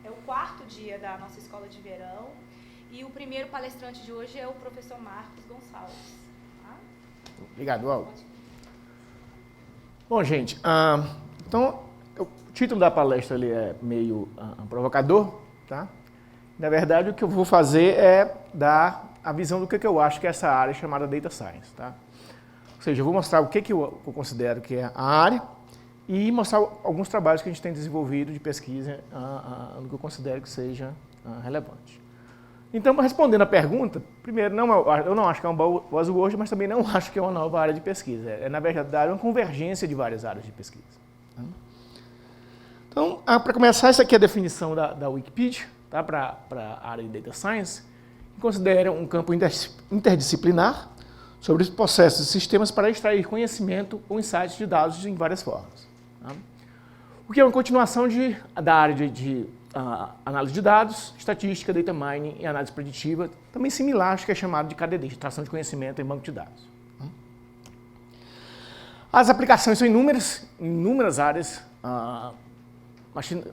é o quarto dia da nossa escola de verão e o primeiro palestrante de hoje é o professor Marcos Gonçalves. Tá? Obrigado, Aldo. Bom, gente, então o título da palestra ali é meio provocador, tá? Na verdade, o que eu vou fazer é dar a visão do que eu acho que é essa área chamada Data Science, tá? Ou seja, eu vou mostrar o que eu considero que é a área e mostrar alguns trabalhos que a gente tem desenvolvido de pesquisa no que eu considero que seja relevante. Então, respondendo a pergunta, primeiro, eu não acho que é um buzzword, mas também não acho que é uma nova área de pesquisa. Na verdade, uma convergência de várias áreas de pesquisa. Então, para começar, essa aqui é a definição da Wikipedia, tá, para a área de Data Science, que considera um campo interdisciplinar sobre os processos e sistemas para extrair conhecimento ou insights de dados em várias formas. Tá? O que é uma continuação da área de análise de dados, estatística, data mining e análise preditiva, também similar, acho que é chamado de KDD, extração de conhecimento em banco de dados. As aplicações são inúmeras áreas,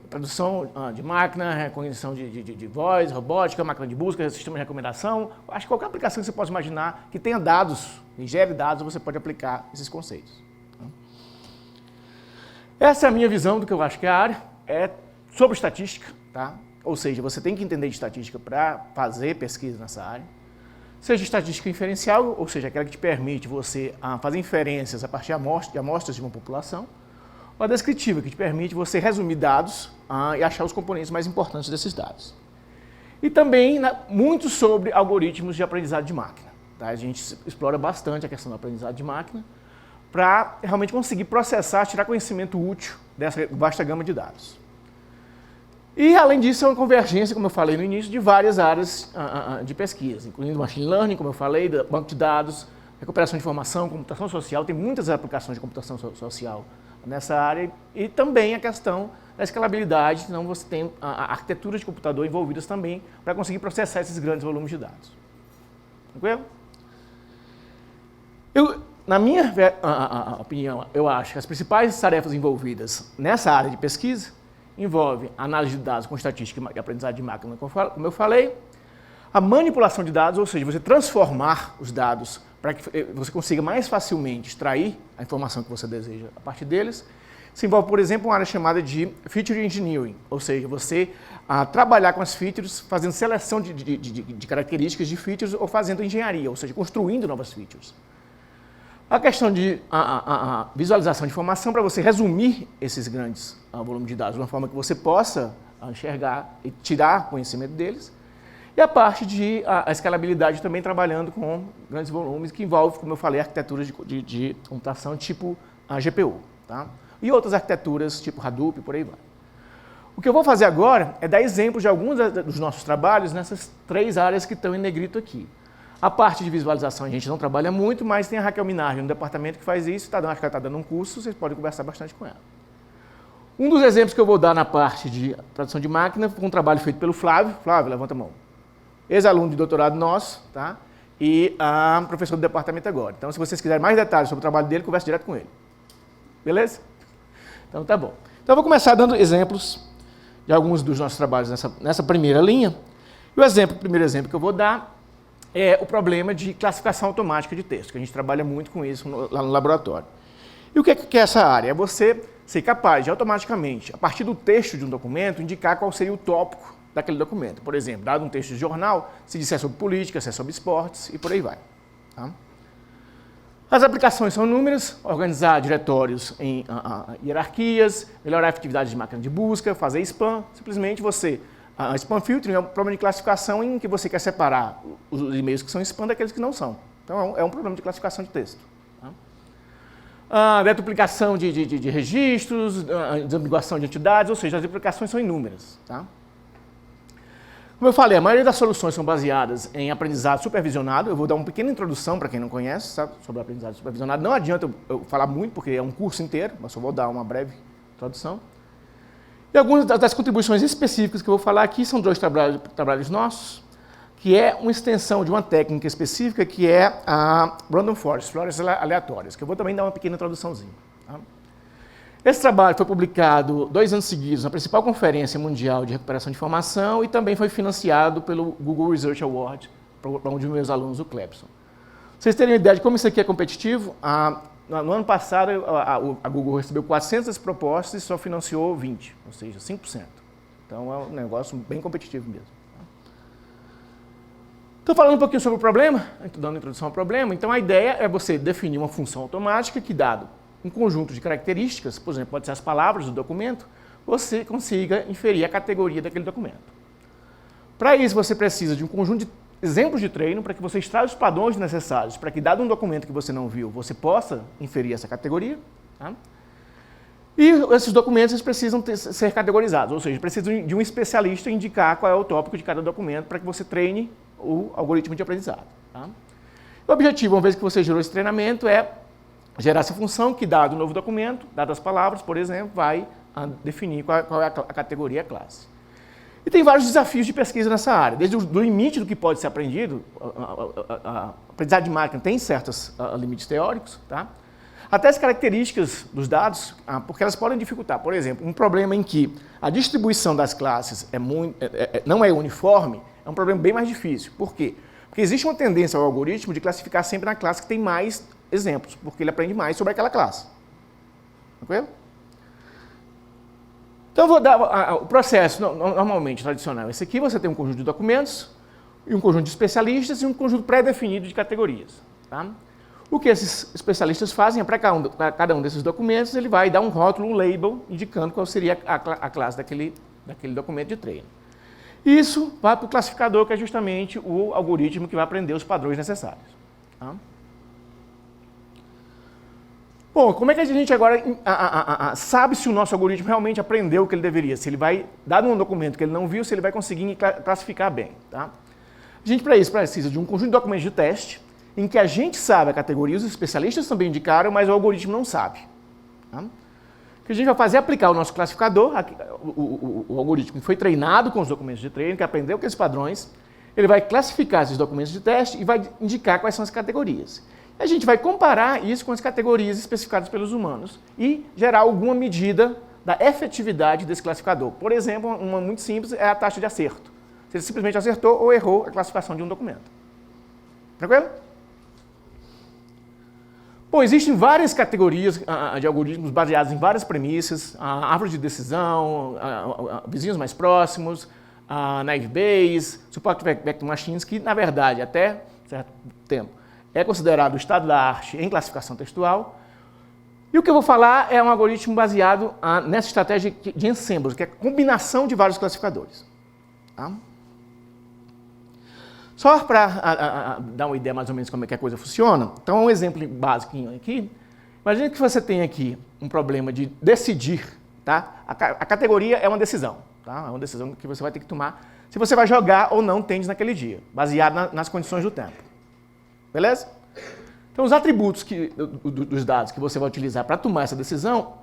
tradução de máquina, reconhecimento de voz, robótica, máquina de busca, sistema de recomendação. Acho que qualquer aplicação que você possa imaginar que tenha dados, que gere dados, você pode aplicar esses conceitos. Essa é a minha visão do que eu acho que é a área, é sobre estatística, tá? Ou seja, você tem que entender de estatística para fazer pesquisa nessa área. Seja estatística inferencial, ou seja, aquela que te permite você fazer inferências a partir de amostras de uma população, ou a descritiva, que te permite você resumir dados e achar os componentes mais importantes desses dados. E também muito sobre algoritmos de aprendizado de máquina. Tá? A gente explora bastante a questão do aprendizado de máquina para realmente conseguir processar, tirar conhecimento útil dessa vasta gama de dados. E, além disso, é uma convergência, como eu falei no início, de várias áreas de pesquisa, incluindo machine learning, como eu falei, banco de dados, recuperação de informação, computação social, tem muitas aplicações de computação social nessa área, e também a questão da escalabilidade, então você tem arquiteturas de computador envolvidas também para conseguir processar esses grandes volumes de dados. Tranquilo? Na minha opinião, eu acho que as principais tarefas envolvidas nessa área de pesquisa envolvem análise de dados com estatística e aprendizado de máquina, como eu falei, a manipulação de dados, ou seja, você transformar os dados para que você consiga mais facilmente extrair a informação que você deseja a partir deles. Isso envolve, por exemplo, uma área chamada de Feature Engineering, ou seja, você trabalhar com as features, fazendo seleção de características de features ou fazendo engenharia, ou seja, construindo novas features. A questão de visualização de informação, para você resumir esses grandes volumes de dados de uma forma que você possa enxergar e tirar conhecimento deles. E a parte de escalabilidade também trabalhando com grandes volumes, que envolve, como eu falei, arquiteturas de computação tipo a GPU. Tá? E outras arquiteturas tipo Hadoop, por aí vai. O que eu vou fazer agora é dar exemplos de alguns dos nossos trabalhos nessas três áreas que estão em negrito aqui. A parte de visualização a gente não trabalha muito, mas tem a Raquel Minardi no departamento que faz isso, acho que ela está dando um curso, vocês podem conversar bastante com ela. Um dos exemplos que eu vou dar na parte de tradução de máquina foi um trabalho feito pelo Flávio. Flávio, levanta a mão. Ex-aluno de doutorado nosso, tá? E professor do departamento agora. Então, se vocês quiserem mais detalhes sobre o trabalho dele, converse direto com ele. Beleza? Então, tá bom. Então, eu vou começar dando exemplos de alguns dos nossos trabalhos nessa primeira linha. E o primeiro exemplo que eu vou dar é o problema de classificação automática de texto, que a gente trabalha muito com isso lá no laboratório. E o que é essa área? É você ser capaz de automaticamente, a partir do texto de um documento, indicar qual seria o tópico daquele documento. Por exemplo, dado um texto de jornal, se disser sobre política, se é sobre esportes e por aí vai. Tá? As aplicações são inúmeras: organizar diretórios em hierarquias, melhorar a efetividade de máquina de busca, fazer spam. Simplesmente você... spam filtering é um problema de classificação em que você quer separar os e-mails que são spam daqueles que não são. Então, é um problema de classificação de texto. Tá? Deduplicação de registros, desambiguação de entidades, ou seja, as aplicações são inúmeras. Tá? Como eu falei, a maioria das soluções são baseadas em aprendizado supervisionado. Eu vou dar uma pequena introdução para quem não conhece, sabe, sobre aprendizado supervisionado. Não adianta eu falar muito, porque é um curso inteiro, mas só vou dar uma breve introdução. E algumas das contribuições específicas que eu vou falar aqui são dois trabalhos nossos, que é uma extensão de uma técnica específica, que é a Random Forest, florestas aleatórias, que eu vou também dar uma pequena introduçãozinha. Tá? Esse trabalho foi publicado 2 anos seguidos na principal conferência mundial de recuperação de informação e também foi financiado pelo Google Research Award para um dos meus alunos, o Clebson. Vocês terem uma ideia de como isso aqui é competitivo, no ano passado a Google recebeu 400 propostas e só financiou 20, ou seja, 5%. Então é um negócio bem competitivo mesmo. Estou falando um pouquinho sobre o problema, dando introdução ao problema. Então a ideia é você definir uma função automática que, dado um conjunto de características, por exemplo, pode ser as palavras do documento, você consiga inferir a categoria daquele documento. Para isso você precisa de um conjunto de exemplos de treino para que você extraia os padrões necessários para que, dado um documento que você não viu, você possa inferir essa categoria. Tá? E esses documentos eles precisam ser categorizados, ou seja, precisam de um especialista indicar qual é o tópico de cada documento para que você treine o algoritmo de aprendizado. Tá? O objetivo, uma vez que você gerou esse treinamento, é gerar essa função que, dado o novo documento, dadas as palavras, por exemplo, vai definir qual é a categoria e a classe. E tem vários desafios de pesquisa nessa área, desde o limite do que pode ser aprendido, a aprendizagem de máquina tem certos limites teóricos, tá? Até as características dos dados, porque elas podem dificultar. Por exemplo, um problema em que a distribuição das classes não é uniforme, é um problema bem mais difícil. Por quê? Porque existe uma tendência ao algoritmo de classificar sempre na classe que tem mais exemplos, porque ele aprende mais sobre aquela classe. Tranquilo? Então, eu vou dar o processo normalmente tradicional. Esse aqui você tem um conjunto de documentos, e um conjunto de especialistas e um conjunto pré-definido de categorias. Tá? O que esses especialistas fazem é, para cada um desses documentos, ele vai dar um rótulo, um label, indicando qual seria a classe daquele documento de treino. Isso vai para o classificador, que é justamente o algoritmo que vai aprender os padrões necessários. Tá? Bom, como é que a gente agora sabe se o nosso algoritmo realmente aprendeu o que ele deveria? Se ele vai, dado um documento que ele não viu, se ele vai conseguir classificar bem. Tá? A gente, para isso, precisa de um conjunto de documentos de teste, em que a gente sabe a categoria, os especialistas também indicaram, mas o algoritmo não sabe. Tá? O que a gente vai fazer é aplicar o nosso classificador, o algoritmo que foi treinado com os documentos de treino, que aprendeu aqueles padrões, ele vai classificar esses documentos de teste e vai indicar quais são as categorias. A gente vai comparar isso com as categorias especificadas pelos humanos e gerar alguma medida da efetividade desse classificador. Por exemplo, uma muito simples é a taxa de acerto. Se ele simplesmente acertou ou errou a classificação de um documento. Tranquilo? Bom, existem várias categorias de algoritmos baseados em várias premissas, árvore de decisão, vizinhos mais próximos, naive Bayes, support vector machines, que na verdade até certo tempo é considerado o estado da arte em classificação textual. E o que eu vou falar é um algoritmo baseado nessa estratégia de ensembles, que é a combinação de vários classificadores. Tá? Só para dar uma ideia mais ou menos como é que a coisa funciona, então um exemplo básico aqui. Imagina que você tem aqui um problema de decidir. Tá? A categoria é uma decisão. Tá? É uma decisão que você vai ter que tomar se você vai jogar ou não tênis naquele dia, baseado nas condições do tempo. Beleza? Então, os atributos dos dados que você vai utilizar para tomar essa decisão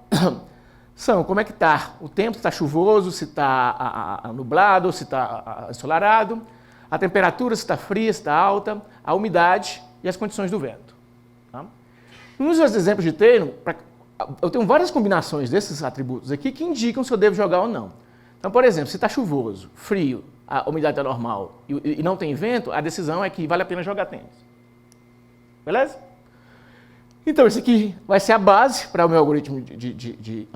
são como é que está o tempo, se está chuvoso, se está nublado, se está ensolarado, a temperatura, se está fria, se está alta, a umidade e as condições do vento. Tá? Nos meus exemplos de treino, eu tenho várias combinações desses atributos aqui que indicam se eu devo jogar ou não. Então, por exemplo, se está chuvoso, frio, a umidade está normal e não tem vento, a decisão é que vale a pena jogar tênis. Beleza? Então, isso aqui vai ser a base para o meu algoritmo de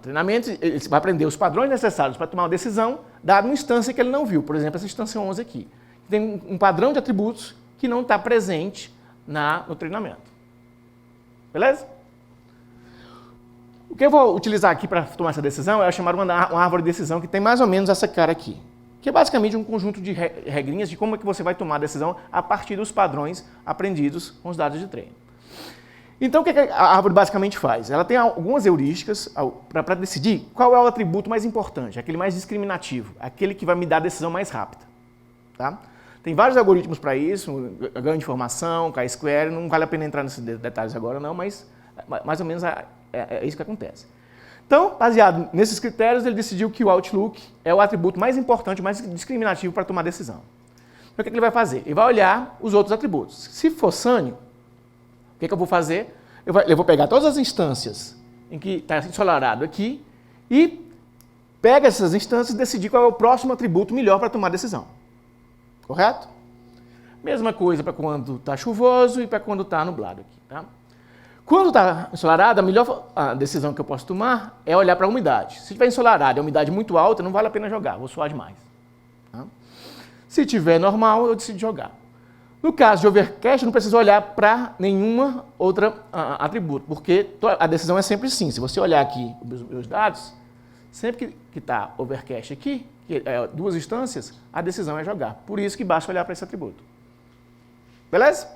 treinamento. Ele vai aprender os padrões necessários para tomar uma decisão, dada uma instância que ele não viu. Por exemplo, essa instância 11 aqui. Tem um padrão de atributos que não está presente no treinamento. Beleza? O que eu vou utilizar aqui para tomar essa decisão é chamar uma árvore de decisão que tem mais ou menos essa cara aqui. Que é basicamente um conjunto de regrinhas de como é que você vai tomar a decisão a partir dos padrões aprendidos com os dados de treino. Então, o que a árvore basicamente faz? Ela tem algumas heurísticas para decidir qual é o atributo mais importante, aquele mais discriminativo, aquele que vai me dar a decisão mais rápida. Tá? Tem vários algoritmos para isso, ganho de informação, chi-square, não vale a pena entrar nesses detalhes agora não, mas mais ou menos é isso que acontece. Então, baseado nesses critérios, ele decidiu que o Outlook é o atributo mais importante, mais discriminativo para tomar decisão. Então, o que ele vai fazer? Ele vai olhar os outros atributos. Se for Sunny, o que eu vou fazer? Eu vou pegar todas as instâncias em que está ensolarado aqui, e pega essas instâncias e decide qual é o próximo atributo melhor para tomar a decisão. Correto? Mesma coisa para quando está chuvoso e para quando está nublado aqui. Tá? Quando está ensolarado, a melhor decisão que eu posso tomar é olhar para a umidade. Se estiver ensolarado e a umidade muito alta, não vale a pena jogar, vou suar demais. Tá? Se estiver normal, eu decido jogar. No caso de overcast, eu não preciso olhar para nenhuma outra atributo, porque a decisão é sempre sim. Se você olhar aqui os meus dados, sempre que está overcast aqui, que é duas instâncias, a decisão é jogar. Por isso que basta olhar para esse atributo. Beleza?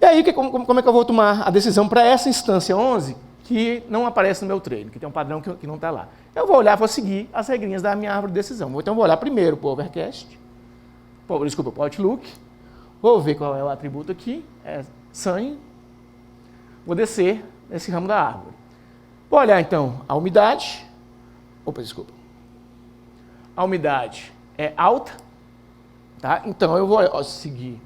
E aí, como é que eu vou tomar a decisão para essa instância 11, que não aparece no meu treino, que tem um padrão que não está lá? Eu vou olhar, vou seguir as regrinhas da minha árvore de decisão. Então, eu vou olhar primeiro para o overcast, para o Outlook, vou ver qual é o atributo aqui, é Sun, vou descer nesse ramo da árvore. Vou olhar, então, a umidade, a umidade é alta, tá? Então, eu vou seguir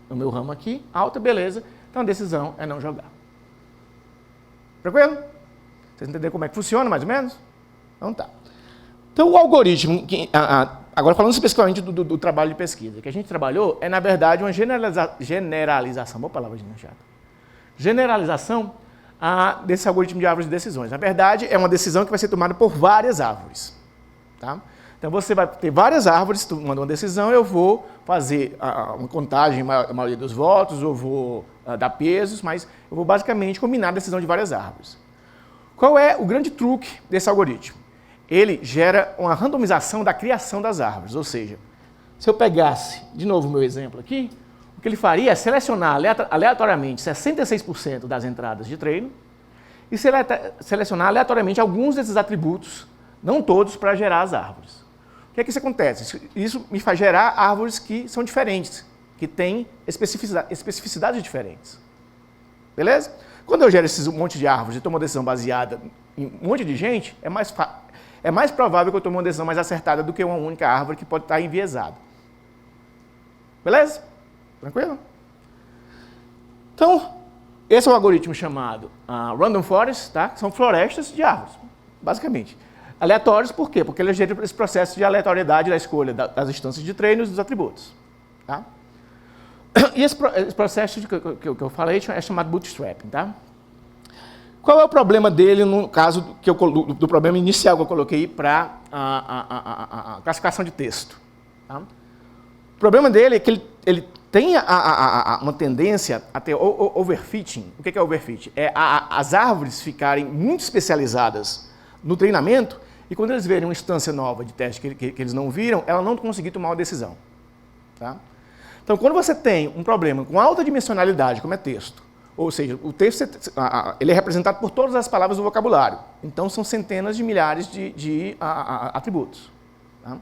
o meu ramo aqui, alta, beleza, então a decisão é não jogar. Tranquilo? Vocês entenderam como é que funciona, mais ou menos? Então tá. Então o algoritmo, agora falando especificamente do trabalho de pesquisa, que a gente trabalhou, é na verdade uma generalização, boa palavra de chata, generalização desse algoritmo de árvores de decisões. Na verdade, é uma decisão que vai ser tomada por várias árvores. Tá? Então você vai ter várias árvores tomando uma decisão, eu vou fazer uma contagem, a maioria dos votos, eu vou dar pesos, mas eu vou basicamente combinar a decisão de várias árvores. Qual é o grande truque desse algoritmo? Ele gera uma randomização da criação das árvores, ou seja, se eu pegasse, de novo o meu exemplo aqui, o que ele faria é selecionar aleatoriamente 66% das entradas de treino e selecionar aleatoriamente alguns desses atributos, não todos, para gerar as árvores. O que é que isso acontece? Isso me faz gerar árvores que são diferentes, que têm especificidades diferentes. Beleza? Quando eu gero um monte de árvores e tomo uma decisão baseada em um monte de gente, é mais provável que eu tome uma decisão mais acertada do que uma única árvore que pode estar enviesada. Beleza? Tranquilo? Então, esse é um algoritmo chamado Random Forest, tá? São florestas de árvores, basicamente. Aleatórios, por quê? Porque ele gera esse processo de aleatoriedade da escolha das instâncias de treino e dos atributos. Tá? E esse processo que eu falei é chamado bootstrapping. Tá? Qual é o problema dele no caso do problema inicial que eu coloquei para a classificação de texto? Tá? O problema dele é que ele tem uma tendência a ter overfitting. O que é overfitting? É as árvores ficarem muito especializadas no treinamento e quando eles verem uma instância nova de teste que eles não viram, ela não conseguir tomar uma decisão. Tá? Então, quando você tem um problema com alta dimensionalidade, como é texto, ou seja, o texto ele é representado por todas as palavras do vocabulário, então são centenas de milhares de atributos. Tá?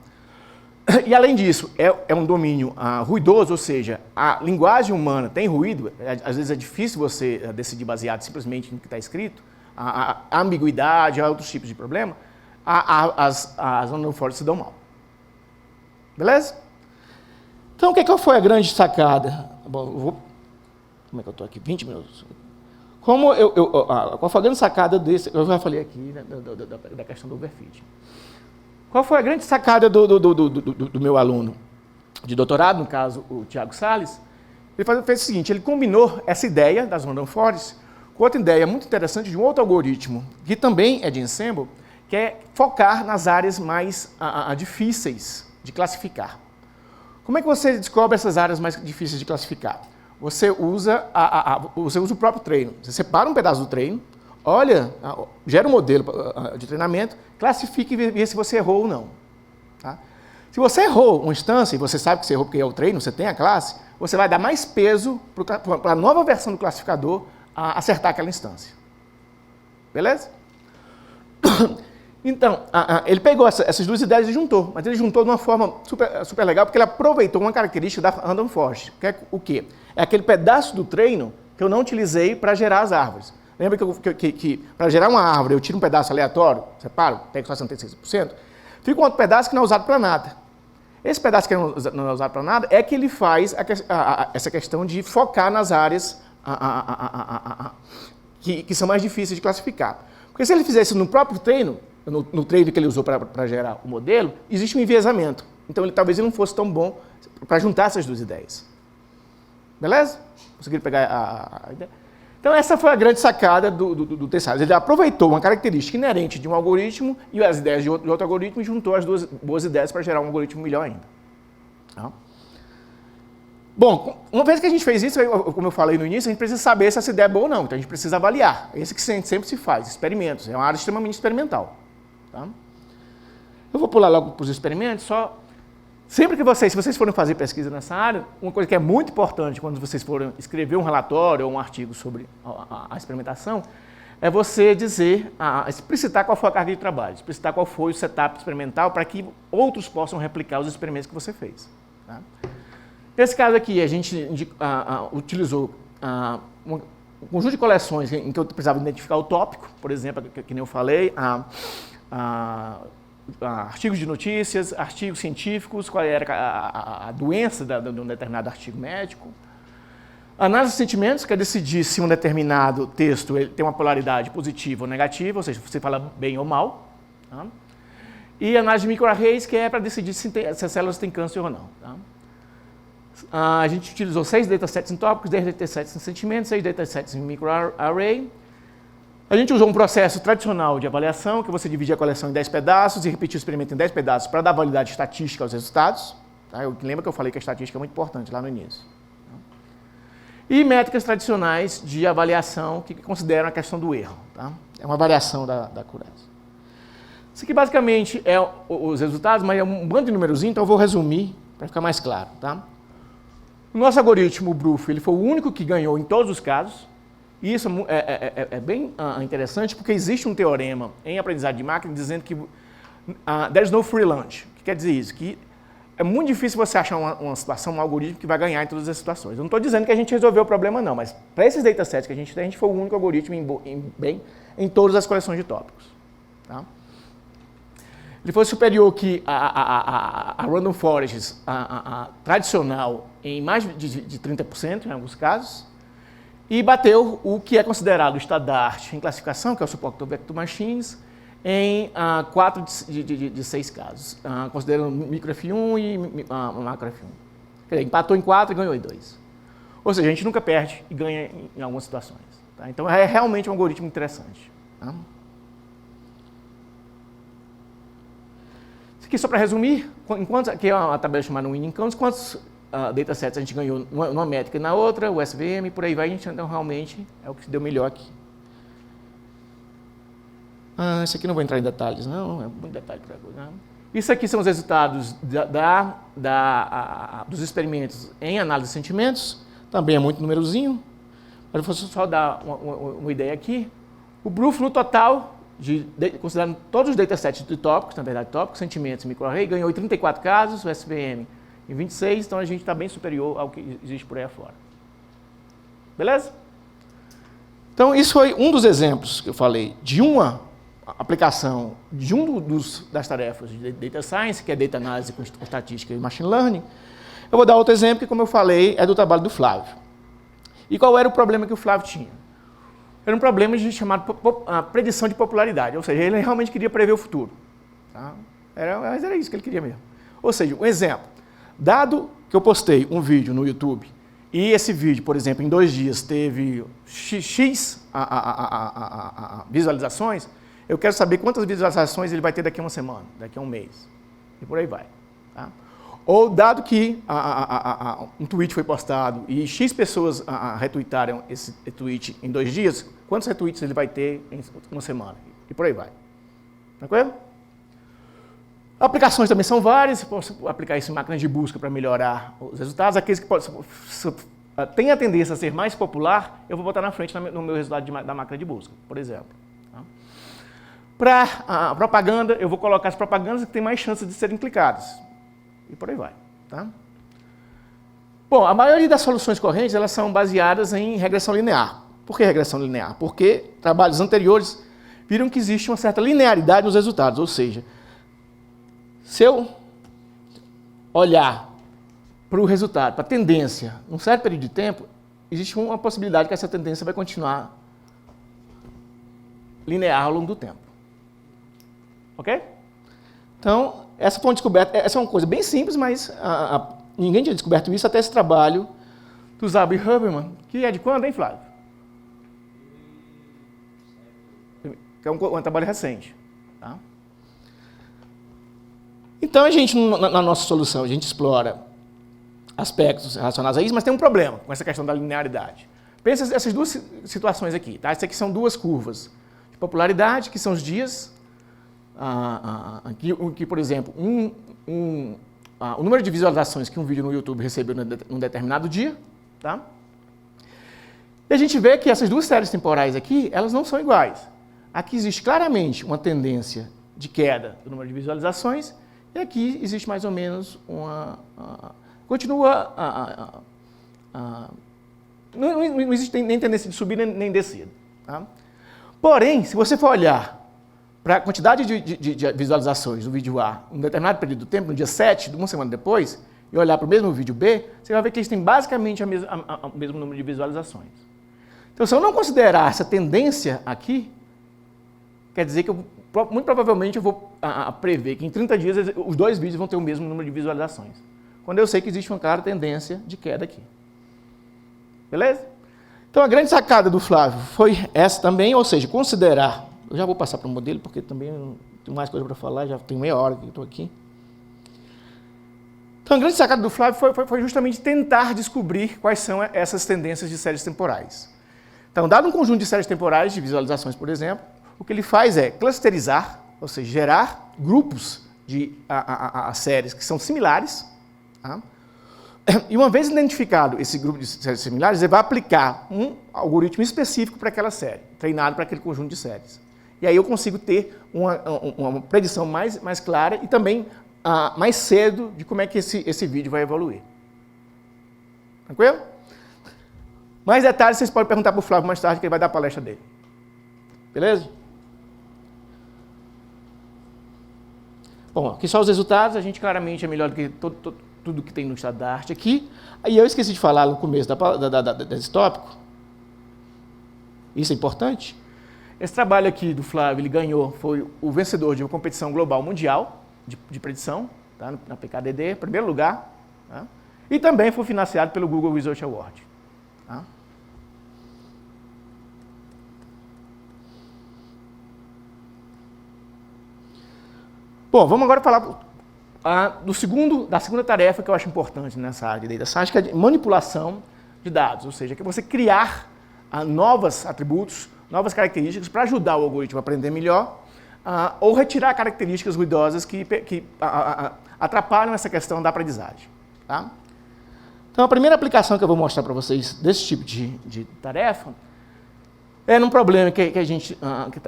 E, além disso, é um domínio ruidoso, ou seja, a linguagem humana tem ruído, às vezes é difícil você decidir baseado simplesmente no que está escrito, a ambiguidade, há outros tipos de problema, as random forests se dão mal. Beleza? Então, o que foi a grande sacada? Bom, como é que eu estou aqui? 20 minutos. Qual foi a grande sacada desse? Eu já falei aqui, né, da questão do overfitting. Qual foi a grande sacada do meu aluno de doutorado, no caso, o Thiago Salles? Ele fez o seguinte, ele combinou essa ideia das random forests com outra ideia muito interessante de um outro algoritmo, que também é de Ensemble, que é focar nas áreas mais difíceis de classificar. Como é que você descobre essas áreas mais difíceis de classificar? Você usa o próprio treino. Você separa um pedaço do treino, olha, gera um modelo de treinamento, classifica e vê se você errou ou não. Tá? Se você errou uma instância, e você sabe que você errou porque é o treino, você tem a classe, você vai dar mais peso para a nova versão do classificador acertar aquela instância. Beleza? Então, ele pegou essas duas ideias e juntou, mas ele juntou de uma forma super legal, porque ele aproveitou uma característica da Random Forest, que é o quê? É aquele pedaço do treino que eu não utilizei para gerar as árvores. Lembra que para gerar uma árvore eu tiro um pedaço aleatório, separo, pego só 66%, fica um outro pedaço que não é usado para nada. Esse pedaço que não é usado para nada é que ele faz essa questão de focar nas áreas que são mais difíceis de classificar. Porque se ele fizesse no próprio treino, no treino que ele usou para gerar o modelo, existe um enviesamento. Então, talvez ele não fosse tão bom para juntar essas duas ideias. Beleza? Conseguiram pegar a ideia? Então, essa foi a grande sacada do T-Salles. Ele aproveitou uma característica inerente de um algoritmo e as ideias de outro algoritmo e juntou as duas boas ideias para gerar um algoritmo melhor ainda. Tá? Bom, uma vez que a gente fez isso, como eu falei no início, a gente precisa saber se essa ideia é boa ou não. Então, a gente precisa avaliar. É isso que sempre se faz, experimentos. É uma área extremamente experimental. Tá? Eu vou pular logo para os experimentos, só... Sempre que se vocês forem fazer pesquisa nessa área, uma coisa que é muito importante quando vocês forem escrever um relatório ou um artigo sobre a experimentação, é você dizer, explicitar qual foi a carga de trabalho, explicitar qual foi o setup experimental para que outros possam replicar os experimentos que você fez. Tá? Nesse caso aqui, a gente utilizou um conjunto de coleções em que eu precisava identificar o tópico, por exemplo, que nem eu falei, artigos de notícias, artigos científicos, qual era a doença de um determinado artigo médico. Análise de sentimentos, que é decidir se um determinado texto ele tem uma polaridade positiva ou negativa, ou seja, você fala bem ou mal. Tá? E análise de microarrays, que é para decidir se as células têm câncer ou não. Tá? A gente utilizou 6 datasets em tópicos, 10 datasets em sentimentos, 6 datasets em microarray. A gente usou um processo tradicional de avaliação, que você divide a coleção em 10 pedaços e repetir o experimento em 10 pedaços para dar validade estatística aos resultados. Tá? Lembra que eu falei que a estatística é muito importante lá no início. E métricas tradicionais de avaliação que consideram a questão do erro. Tá? É uma variação da acurácia. Isso aqui basicamente é os resultados, mas é um bando de numerozinho, então eu vou resumir para ficar mais claro. Tá? O nosso algoritmo, o BRUF, ele foi o único que ganhou em todos os casos. E isso é bem interessante porque existe um teorema em aprendizagem de máquina dizendo que there's no free lunch. O que quer dizer isso? Que é muito difícil você achar uma situação, um algoritmo que vai ganhar em todas as situações. Eu não estou dizendo que a gente resolveu o problema não, mas para esses datasets que a gente foi o único algoritmo em todas as coleções de tópicos. Tá? Ele foi superior que a Random Forest tradicional em mais de 30% em alguns casos. E bateu o que é considerado o estado da arte em classificação, que é o Support Vector Machines, em 4 de 6 casos, considerando micro F1 e macro F1. Quer dizer, empatou em 4 e ganhou em 2. Ou seja, a gente nunca perde e ganha em algumas situações. Tá? Então, é realmente um algoritmo interessante. Tá? Isso aqui, só para resumir, aqui é uma tabela chamada Winning Counts, quantos datasets a gente ganhou numa métrica e na outra, o SVM, e por aí vai, a gente então realmente é o que se deu melhor aqui. Isso aqui não vou entrar em detalhes, não, é muito detalhe para agora. Isso aqui são os resultados dos experimentos em análise de sentimentos, também é muito numerozinho, mas eu vou só dar uma ideia aqui. O BRUF no total, considerando todos os datasets de tópicos, na verdade tópicos, sentimentos e microarray, ganhou em 34 casos, o SVM em 26, então a gente está bem superior ao que existe por aí afora. Beleza? Então, isso foi um dos exemplos que eu falei de uma aplicação de das tarefas de Data Science, que é Data Analysis com Estatística e Machine Learning. Eu vou dar outro exemplo que, como eu falei, é do trabalho do Flávio. E qual era o problema que o Flávio tinha? Era um problema chamado predição de popularidade, ou seja, ele realmente queria prever o futuro. Tá? Mas era isso que ele queria mesmo. Ou seja, um exemplo. Dado que eu postei um vídeo no YouTube e esse vídeo, por exemplo, em 2 dias teve X visualizações, eu quero saber quantas visualizações ele vai ter daqui a uma semana, daqui a um mês. E por aí vai. Tá? Ou dado que um tweet foi postado e X pessoas retweetaram esse tweet em 2 dias, quantos retweets ele vai ter em uma semana? E por aí vai. Tranquilo? Aplicações também são várias, posso aplicar isso em máquinas de busca para melhorar os resultados. Aqueles que têm a tendência a ser mais popular, eu vou botar na frente no meu resultado da máquina de busca, por exemplo. Tá? Para a propaganda, eu vou colocar as propagandas que têm mais chances de serem clicadas. E por aí vai. Tá? Bom, a maioria das soluções correntes elas são baseadas em regressão linear. Por que regressão linear? Porque trabalhos anteriores viram que existe uma certa linearidade nos resultados, ou seja, se eu olhar para o resultado, para a tendência, num certo período de tempo, existe uma possibilidade que essa tendência vai continuar linear ao longo do tempo. Ok? Então, essa foi uma descoberta, essa é uma coisa bem simples, mas ninguém tinha descoberto isso até esse trabalho do Szabo e Huberman, que é de quando, hein, Flávio? Que é um trabalho recente. Tá? Então, a gente, na nossa solução, a gente explora aspectos relacionados a isso, mas tem um problema com essa questão da linearidade. Pensa essas duas situações aqui. Tá? Essas aqui são duas curvas de popularidade, que são os dias, que, por exemplo, o número de visualizações que um vídeo no YouTube recebeu num determinado dia. Tá? E a gente vê que essas duas séries temporais aqui, elas não são iguais. Aqui existe claramente uma tendência de queda do número de visualizações, e aqui existe mais ou menos continua não existe nem tendência de subir nem descida. Tá? Porém, se você for olhar para a quantidade de visualizações do vídeo A em um determinado período do tempo, no dia 7, uma semana depois, e olhar para o mesmo vídeo B, você vai ver que eles têm basicamente o mesmo número de visualizações. Então, se eu não considerar essa tendência aqui, quer dizer que muito provavelmente eu vou prever que em 30 dias os dois vídeos vão ter o mesmo número de visualizações. Quando eu sei que existe uma clara tendência de queda aqui. Beleza? Então, a grande sacada do Flávio foi essa também, ou seja, considerar... Eu já vou passar para o modelo, porque também não tenho mais coisa para falar, já tem meia hora que estou aqui. Então, a grande sacada do Flávio foi justamente tentar descobrir quais são essas tendências de séries temporais. Então, dado um conjunto de séries temporais, de visualizações, por exemplo, o que ele faz é clusterizar, ou seja, gerar grupos de séries que são similares. Tá? E uma vez identificado esse grupo de séries similares, ele vai aplicar um algoritmo específico para aquela série, treinado para aquele conjunto de séries. E aí eu consigo ter uma predição mais clara e também mais cedo de como é que esse vídeo vai evoluir. Tranquilo? Mais detalhes vocês podem perguntar para o Flávio mais tarde, que ele vai dar a palestra dele. Beleza? Bom, aqui só os resultados, a gente claramente é melhor do que tudo que tem no estado da arte aqui. Aí eu esqueci de falar no começo desse tópico. Isso é importante. Esse trabalho aqui do Flávio, ele ganhou, foi o vencedor de uma competição global mundial de predição, tá? Na PKDD, primeiro lugar. Tá? E também foi financiado pelo Google Research Award. Tá? Bom, vamos agora falar da segunda tarefa que eu acho importante nessa área de data science, que é a manipulação de dados, ou seja, que é você criar novos atributos, novas características para ajudar o algoritmo a aprender melhor, ou retirar características ruidosas que atrapalham essa questão da aprendizagem. Tá? Então, a primeira aplicação que eu vou mostrar para vocês desse tipo de tarefa é num problema que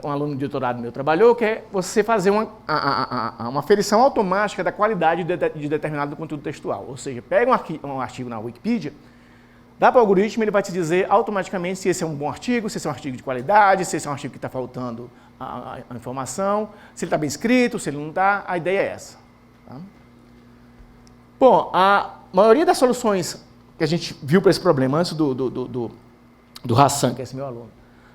um aluno de doutorado meu trabalhou, que é você fazer uma aferição automática da qualidade de determinado conteúdo textual. Ou seja, pega um artigo na Wikipedia, dá para o algoritmo, ele vai te dizer automaticamente se esse é um bom artigo, se esse é um artigo de qualidade, se esse é um artigo que está faltando a informação, se ele está bem escrito, se ele não está. A ideia é essa. Tá? Bom, a maioria das soluções que a gente viu para esse problema antes do Hassan, que é esse meu aluno,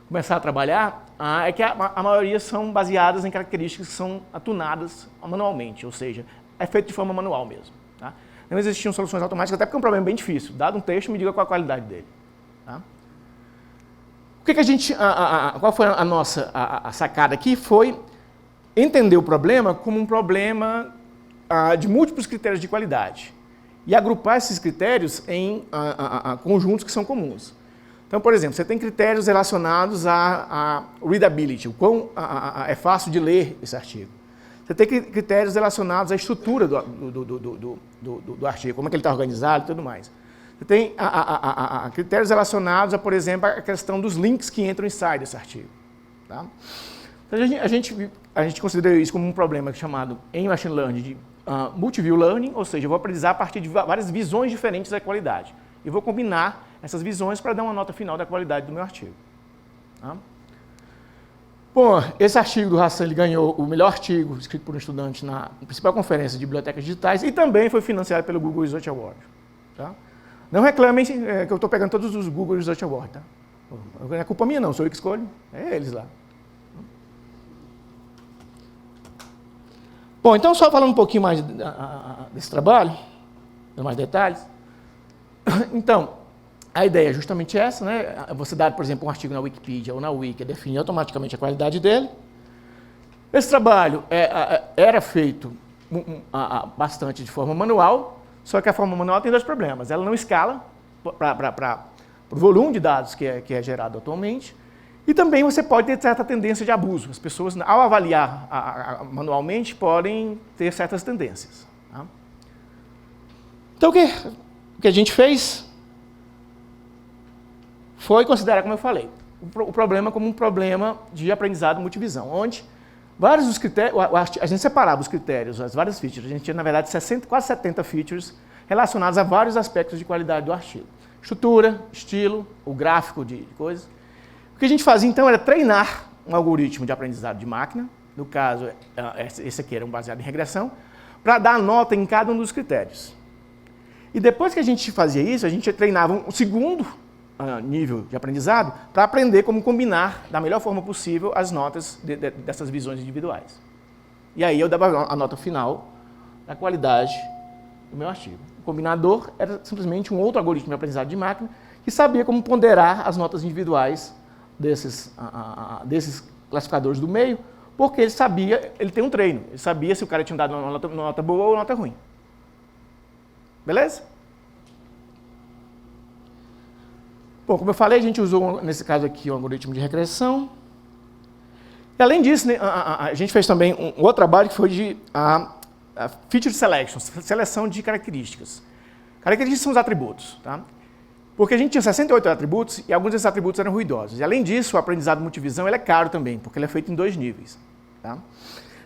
começar a trabalhar, é que a maioria são baseadas em características que são tunadas manualmente, ou seja, é feito de forma manual mesmo. Tá? Não existiam soluções automáticas, até porque é um problema bem difícil. Dado um texto, me diga qual a qualidade dele. Tá? Qual foi a nossa sacada aqui? Foi entender o problema como um problema de múltiplos critérios de qualidade e agrupar esses critérios em conjuntos que são comuns. Então, por exemplo, você tem critérios relacionados à readability, o quão é fácil de ler esse artigo. Você tem critérios relacionados à estrutura do artigo, como é que ele está organizado e tudo mais. Você tem critérios relacionados a, por exemplo, a questão dos links que entram e saem desse artigo. Tá? Então, a gente considera isso como um problema chamado, em Machine Learning, de Multi-View Learning, ou seja, eu vou aprender a partir de várias visões diferentes da qualidade. E vou combinar essas visões para dar uma nota final da qualidade do meu artigo. Tá? Bom, esse artigo do Hassan, ele ganhou o melhor artigo escrito por um estudante na principal conferência de bibliotecas digitais e também foi financiado pelo Google Research Award. Tá? Não reclamem que eu estou pegando todos os Google Research Awards. Tá? Não é culpa minha não, sou eu que escolho, é eles lá. Bom, então só falando um pouquinho mais desse trabalho, mais detalhes. Então, a ideia é justamente essa, né? Você dá, por exemplo, um artigo na Wikipedia ou na Wiki, define automaticamente a qualidade dele. Esse trabalho era feito bastante de forma manual, só que a forma manual tem dois problemas. Ela não escala para o volume de dados que é gerado atualmente, e também você pode ter certa tendência de abuso. As pessoas, ao avaliar manualmente, podem ter certas tendências. Tá? Então, o que a gente fez foi considerar, como eu falei, o problema como um problema de aprendizado multivisão, onde vários dos critérios, a gente separava os critérios, as várias features. A gente tinha, na verdade, quase 70 features relacionadas a vários aspectos de qualidade do artigo. Estrutura, estilo, o gráfico de coisas. O que a gente fazia, então, era treinar um algoritmo de aprendizado de máquina, no caso, esse aqui era um baseado em regressão, para dar nota em cada um dos critérios. E depois que a gente fazia isso, a gente treinava um segundo nível de aprendizado para aprender como combinar da melhor forma possível as notas dessas visões individuais. E aí eu dava a nota final da qualidade do meu artigo. O combinador era simplesmente um outro algoritmo de aprendizado de máquina que sabia como ponderar as notas individuais desses classificadores do meio, porque ele tem um treino, ele sabia se o cara tinha dado uma nota boa ou uma nota ruim. Beleza? Bom, como eu falei, a gente usou, nesse caso aqui, um algoritmo de regressão. E, além disso, né, a gente fez também um outro trabalho que foi de feature selection, seleção de características. Características são os atributos. Tá? Porque a gente tinha 68 atributos e alguns desses atributos eram ruidosos. E, além disso, o aprendizado multivisão ele é caro também, porque ele é feito em 2 níveis. Tá?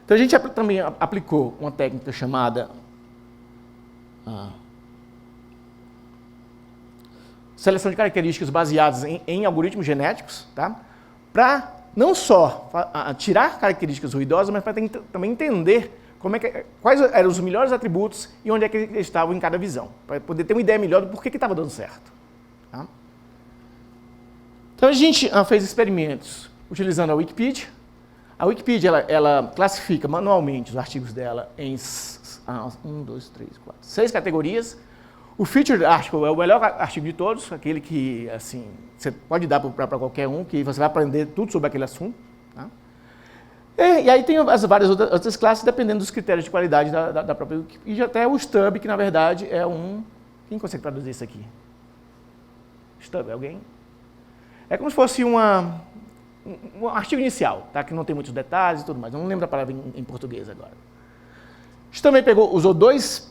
Então, a gente também aplicou uma técnica chamada seleção de características baseadas em algoritmos genéticos, tá? Para não só tirar características ruidosas, mas para também entender quais eram os melhores atributos e onde é que eles estavam em cada visão, para poder ter uma ideia melhor do porquê que estava dando certo. Tá? Então a gente fez experimentos utilizando a Wikipedia. A Wikipedia ela classifica manualmente os artigos dela em 6 categorias. O Featured Article é o melhor artigo de todos, aquele que assim, você pode dar para qualquer um, que você vai aprender tudo sobre aquele assunto. Tá? E aí tem as várias outras classes, dependendo dos critérios de qualidade da própria Wikipedia, até o Stub, que na verdade é um... Quem consegue traduzir isso aqui? Stub, alguém? É como se fosse um artigo inicial, tá? Que não tem muitos detalhes e tudo mais. Eu não lembro a palavra em português agora. A gente também usou duas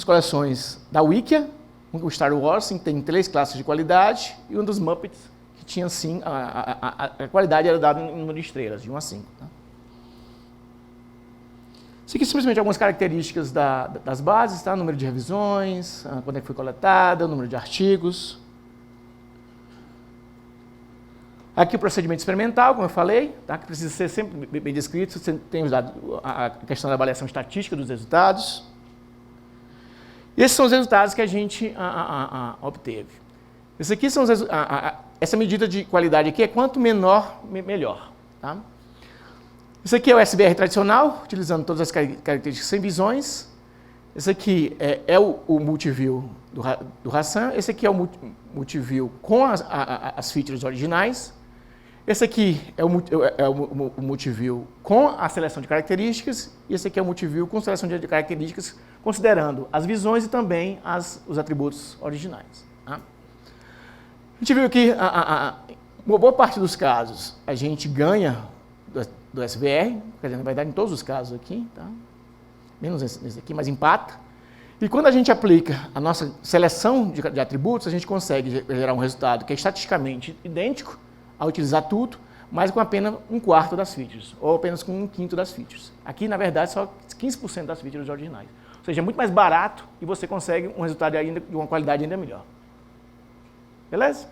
coleções da Wikia, o Star Wars, que tem 3 classes de qualidade, e um dos Muppets, que tinha sim, a qualidade era dada em número de estrelas, de 1 a 5. Tá? Isso aqui simplesmente algumas características das bases, tá? Número de revisões, quando é que foi coletada, o número de artigos. Aqui o procedimento experimental, como eu falei, tá? Que precisa ser sempre bem descrito, você tem a questão da avaliação estatística dos resultados. E esses são os resultados que a gente obteve. Essa medida de qualidade aqui é quanto menor, melhor. Tá? Isso aqui é o SBR tradicional, utilizando todas as características sem visões. Esse aqui é o multiview do Hassan. Esse aqui é o multiview com as features originais. Esse aqui é o multiview com a seleção de características, e esse aqui é o multiview com seleção de características, considerando as visões e também os atributos originais. Tá? A gente viu que, uma boa parte dos casos, a gente ganha do SVR, quer dizer, na verdade, em todos os casos aqui, tá? Menos nesse aqui, mas empata. E quando a gente aplica a nossa seleção de atributos, a gente consegue gerar um resultado que é estatisticamente idêntico, a utilizar tudo, mas com apenas 1/4 das features, ou apenas com 1/5 das features. Aqui, na verdade, só 15% das features originais. Ou seja, é muito mais barato e você consegue um resultado ainda de uma qualidade ainda melhor. Beleza?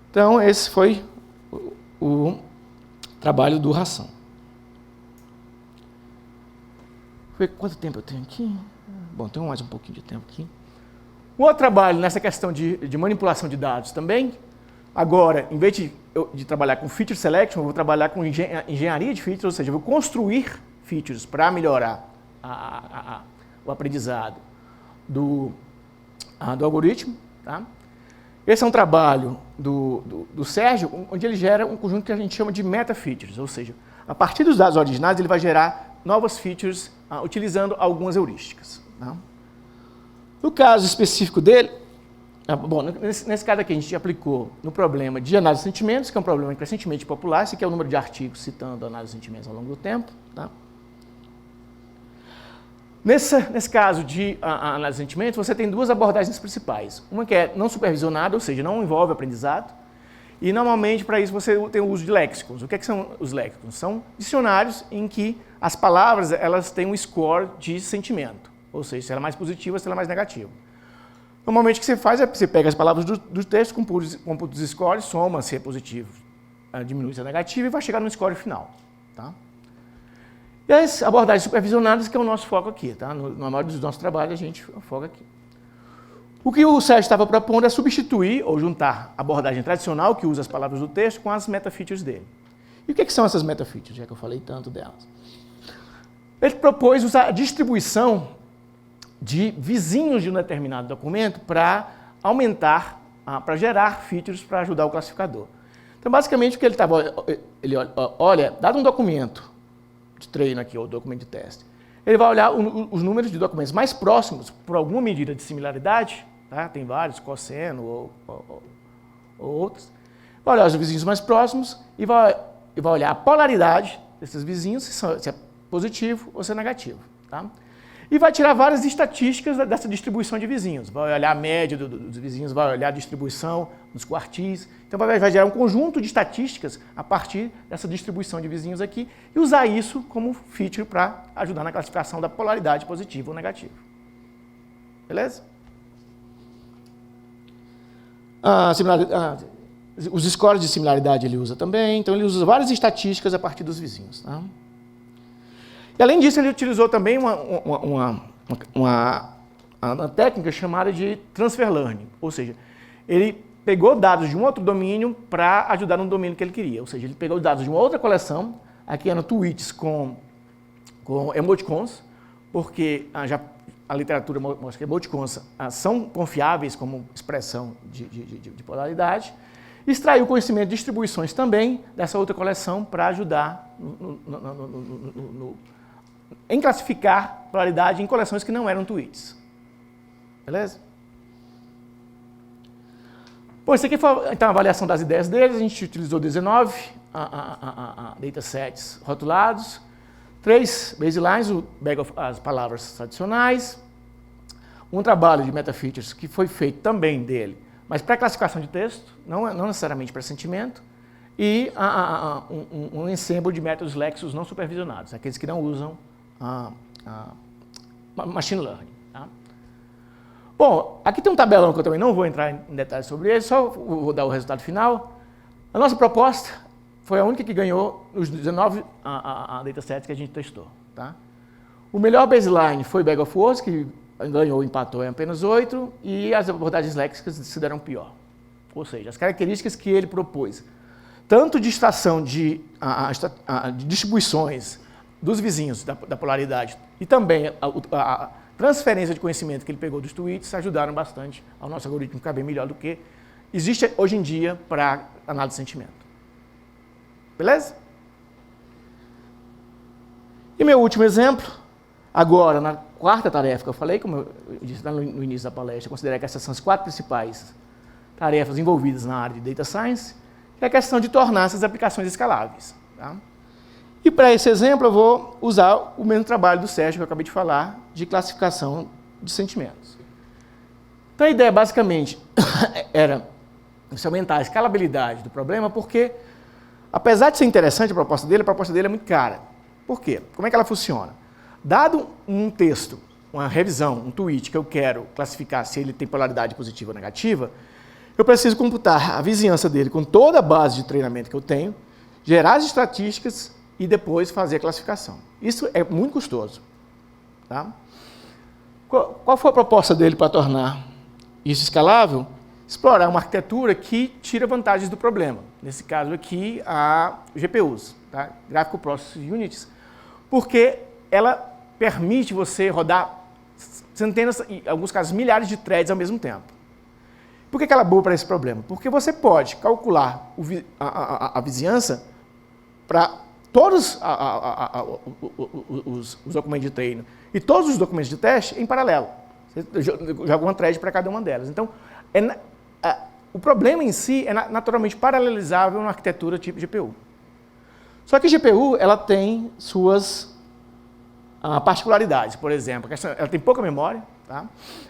Então, esse foi o trabalho do Hassan. Quanto tempo eu tenho aqui? Bom, tenho mais um pouquinho de tempo aqui. Um outro trabalho nessa questão de manipulação de dados também. Agora, em vez de de trabalhar com feature selection, eu vou trabalhar com engenharia de features, ou seja, eu vou construir features para melhorar o aprendizado do algoritmo. Tá? Esse é um trabalho do Sérgio, onde ele gera um conjunto que a gente chama de meta-features, ou seja, a partir dos dados originais ele vai gerar novas features utilizando algumas heurísticas. Tá? No caso específico dele, bom, nesse caso aqui a gente aplicou no problema de análise de sentimentos, que é um problema crescentemente popular, esse aqui é o número de artigos citando a análise de sentimentos ao longo do tempo. Tá? Nesse caso de análise de sentimentos, você tem duas abordagens principais. Uma que é não supervisionada, ou seja, não envolve aprendizado, e normalmente para isso você tem o uso de léxicons. O que são os léxicons? São dicionários em que as palavras elas têm um score de sentimento, ou seja, se ela é mais positiva, se ela é mais negativa. Normalmente o que você faz é você pega as palavras do texto, computa os scores, soma se é positivo, diminui se é negativo e vai chegar no score final. Tá? E as abordagens supervisionadas, que é o nosso foco aqui. Tá? Na maioria dos nossos trabalhos a gente foca aqui. O que o Sérgio estava propondo é substituir ou juntar a abordagem tradicional, que usa as palavras do texto, com as meta-features dele. E o que são essas meta-features, já que eu falei tanto delas? Ele propôs usar a distribuição de vizinhos de um determinado documento para aumentar, para gerar features para ajudar o classificador. Então, basicamente, o que ele olha, dado um documento de treino aqui, ou documento de teste, ele vai olhar os números de documentos mais próximos por alguma medida de similaridade, tá? Tem vários, cosseno ou outros, vai olhar os vizinhos mais próximos e vai olhar a polaridade desses vizinhos, se é positivo ou se é negativo. Tá? E vai tirar várias estatísticas dessa distribuição de vizinhos. Vai olhar a média dos vizinhos, vai olhar a distribuição dos quartis. Então vai gerar um conjunto de estatísticas a partir dessa distribuição de vizinhos aqui e usar isso como feature para ajudar na classificação da polaridade positiva ou negativa. Beleza? Os scores de similaridade ele usa também, então ele usa várias estatísticas a partir dos vizinhos. Tá? E além disso, ele utilizou também uma técnica chamada de transfer learning, ou seja, ele pegou dados de um outro domínio para ajudar no domínio que ele queria, ou seja, ele pegou dados de uma outra coleção, aqui eram tweets com emoticons, porque a literatura mostra que emoticons são confiáveis como expressão de polaridade, extraiu conhecimento de distribuições também dessa outra coleção para ajudar em classificar polaridade em coleções que não eram tweets. Beleza? Bom, isso aqui foi então, a avaliação das ideias deles. A gente utilizou 19 datasets rotulados, 3 baselines, as palavras tradicionais, um trabalho de meta-features que foi feito também dele, mas para classificação de texto, não necessariamente para sentimento, e um ensemble de métodos léxicos não supervisionados, aqueles que não usam machine learning. Tá? Bom, aqui tem um tabelão que eu também não vou entrar em detalhes sobre ele, só vou dar o resultado final. A nossa proposta foi a única que ganhou os 19 datasets que a gente testou. Tá? O melhor baseline foi Bag of Words, que ganhou, empatou em apenas 8, e as abordagens léxicas se deram pior. Ou seja, as características que ele propôs, tanto de extração de distribuições dos vizinhos da polaridade e também a transferência de conhecimento que ele pegou dos tweets ajudaram bastante ao nosso algoritmo ficar bem melhor do que existe hoje em dia para análise de sentimento. Beleza? E meu último exemplo, agora na quarta tarefa que eu falei, como eu disse no início da palestra, eu considerei que essas são as 4 principais tarefas envolvidas na área de Data Science, que é a questão de tornar essas aplicações escaláveis. Tá? E para esse exemplo eu vou usar o mesmo trabalho do Sérgio, que eu acabei de falar, de classificação de sentimentos. Então a ideia basicamente era aumentar a escalabilidade do problema, porque apesar de ser interessante a proposta dele é muito cara. Por quê? Como é que ela funciona? Dado um texto, uma revisão, um tweet que eu quero classificar se ele tem polaridade positiva ou negativa, eu preciso computar a vizinhança dele com toda a base de treinamento que eu tenho, gerar as estatísticas e depois fazer a classificação. Isso é muito custoso. Tá? Qual foi a proposta dele para tornar isso escalável? explorar uma arquitetura que tira vantagens do problema. Nesse caso aqui, a GPUs, tá? Graphical Process Units, porque ela permite você rodar centenas, em alguns casos milhares de threads ao mesmo tempo. Por que ela é boa para esse problema? Porque você pode calcular a vizinhança para todos os documentos de treino e todos os documentos de teste em paralelo. Você joga uma thread para cada uma delas. Então, o problema em si é naturalmente paralelizável numa arquitetura tipo GPU. Só que a GPU ela tem suas particularidades. Por exemplo, ela tem pouca memória. Tá?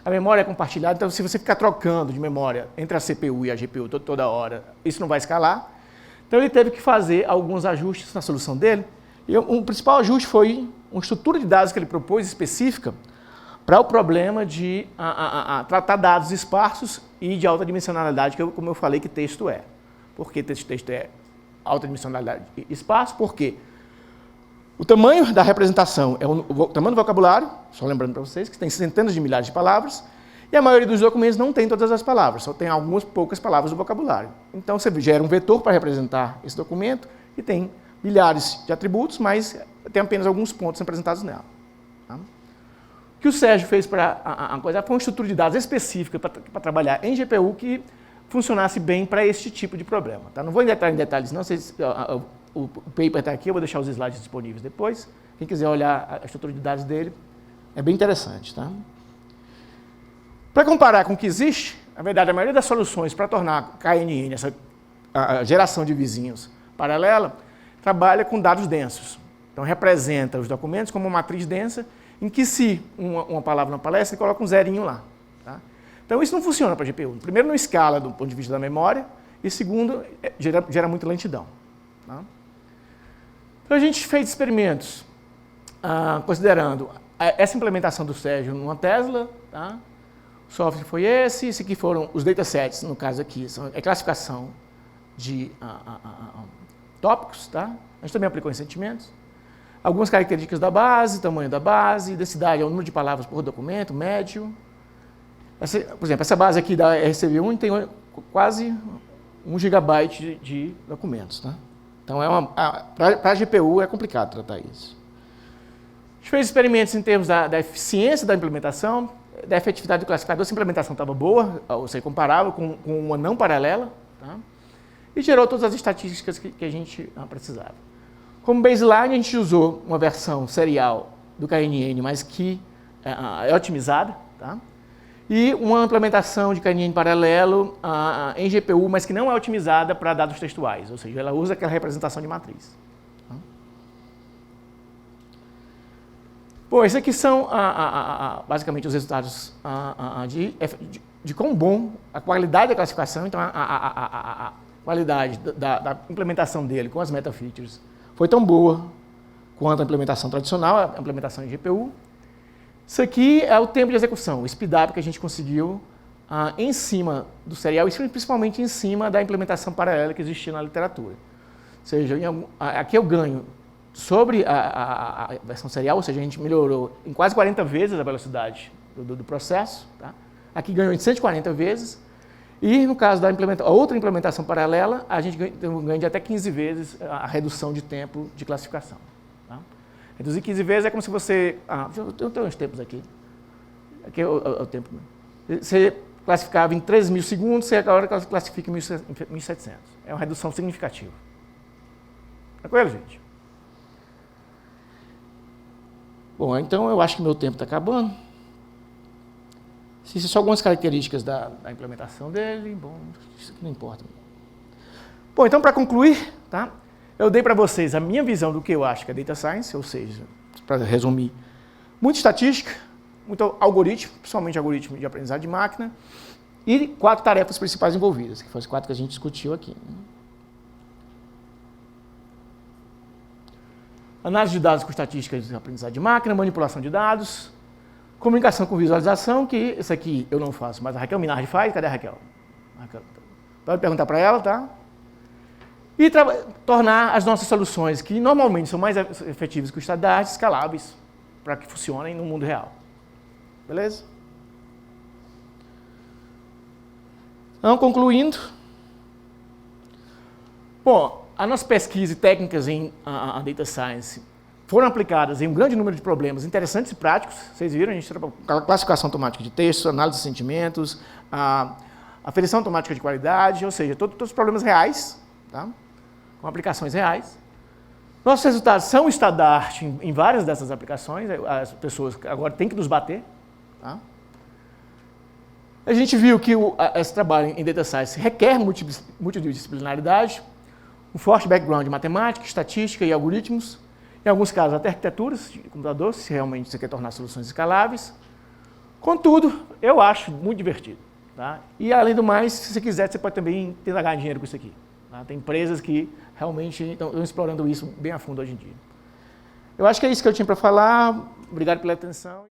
A memória é compartilhada, então se você ficar trocando de memória entre a CPU e a GPU toda hora, isso não vai escalar. Então ele teve que fazer alguns ajustes na solução dele. E o principal ajuste foi uma estrutura de dados que ele propôs específica para o problema de tratar dados esparsos e de alta dimensionalidade, como eu falei que texto é. Por que texto é alta dimensionalidade e esparso? Porque o tamanho da representação é o tamanho do vocabulário, só lembrando para vocês que tem centenas de milhares de palavras, e a maioria dos documentos não tem todas as palavras, só tem algumas poucas palavras do vocabulário. Então você gera um vetor para representar esse documento e tem milhares de atributos, mas tem apenas alguns pontos representados nela. Tá? O que o Sérgio fez para a coisa foi uma estrutura de dados específica para trabalhar em GPU que funcionasse bem para este tipo de problema. Tá? Não vou entrar em detalhes, não. O paper está aqui, eu vou deixar os slides disponíveis depois. Quem quiser olhar a estrutura de dados dele, é bem interessante. Tá? Para comparar com o que existe, na verdade, a maioria das soluções para tornar KNN, a geração de vizinhos paralela, trabalha com dados densos. Então, representa os documentos como uma matriz densa, em que se uma palavra não aparece, ele coloca um zerinho lá. Tá? Então, isso não funciona para a GPU. Primeiro, não escala do ponto de vista da memória, e segundo, gera muita lentidão. Tá? Então, a gente fez experimentos considerando essa implementação do Sérgio numa Tesla. Tá? O software foi esse aqui foram os datasets, no caso aqui, é classificação de tópicos. Tá? A gente também aplicou em sentimentos. Algumas características da base, tamanho da base, densidade é o número de palavras por documento, médio. Por exemplo, essa base aqui da RCV1 tem quase 1 GB de documentos. Tá? Então, para a GPU é complicado tratar isso. A gente fez experimentos em termos da eficiência da implementação, da efetividade do classificador. Essa implementação estava boa, ou seja, comparável com uma não paralela. Tá? E gerou todas as estatísticas que a gente precisava. Como baseline, a gente usou uma versão serial do KNN, mas que é otimizada. Tá? E uma implementação de KNN paralelo em GPU, mas que não é otimizada para dados textuais, ou seja, ela usa aquela representação de matriz. Tá? Bom, esses aqui são basicamente os resultados de quão bom a qualidade da classificação, então a qualidade da implementação dele com as meta-features foi tão boa quanto a implementação tradicional, a implementação em GPU. Isso aqui é o tempo de execução, o speed-up que a gente conseguiu em cima do serial, e principalmente em cima da implementação paralela que existia na literatura. Ou seja, aqui eu ganho sobre a versão serial, ou seja, a gente melhorou em quase 40 vezes a velocidade do processo. Tá? Aqui ganhou em 140 vezes. E no caso da outra implementação paralela, a gente ganha de até 15 vezes a redução de tempo de classificação. Tá? Reduzir 15 vezes é como se você... eu tenho uns tempos aqui. Aqui é o tempo. Você classificava em 13.000 segundos, você agora classifica em 1.700. É uma redução significativa. Tranquilo, gente? Bom, então eu acho que meu tempo está acabando. Existem só algumas características da implementação dele. Bom, isso aqui não importa. Bom, então para concluir, tá? Eu dei para vocês a minha visão do que eu acho que é Data Science, ou seja, para resumir, muita estatística, muito algoritmo, principalmente algoritmo de aprendizado de máquina, e 4 tarefas principais envolvidas, que foram as 4 que a gente discutiu aqui. Análise de dados com estatísticas de aprendizado de máquina, manipulação de dados, comunicação com visualização, que isso aqui eu não faço, mas a Raquel Minardi faz. Cadê a Raquel? Pode perguntar para ela, tá? E tornar as nossas soluções, que normalmente são mais efetivas que o estado da arte, escaláveis, para que funcionem no mundo real. Beleza? Então, concluindo, bom, a nossa pesquisa e técnicas em Data Science foram aplicadas em um grande número de problemas interessantes e práticos. Vocês viram, a gente trabalhou com classificação automática de texto, análise de sentimentos, aferição automática de qualidade, ou seja, todos os problemas reais, tá? Com aplicações reais. Nossos resultados são estado da arte em várias dessas aplicações, as pessoas agora têm que nos bater. Tá? A gente viu que esse trabalho em Data Science requer multidisciplinaridade, um forte background de matemática, estatística e algoritmos, em alguns casos até arquiteturas de computador, se realmente você quer tornar soluções escaláveis. Contudo, eu acho muito divertido. Tá? E, além do mais, se você quiser, você pode também tentar ganhar dinheiro com isso aqui. Tá? Tem empresas que realmente estão explorando isso bem a fundo hoje em dia. Eu acho que é isso que eu tinha para falar. Obrigado pela atenção.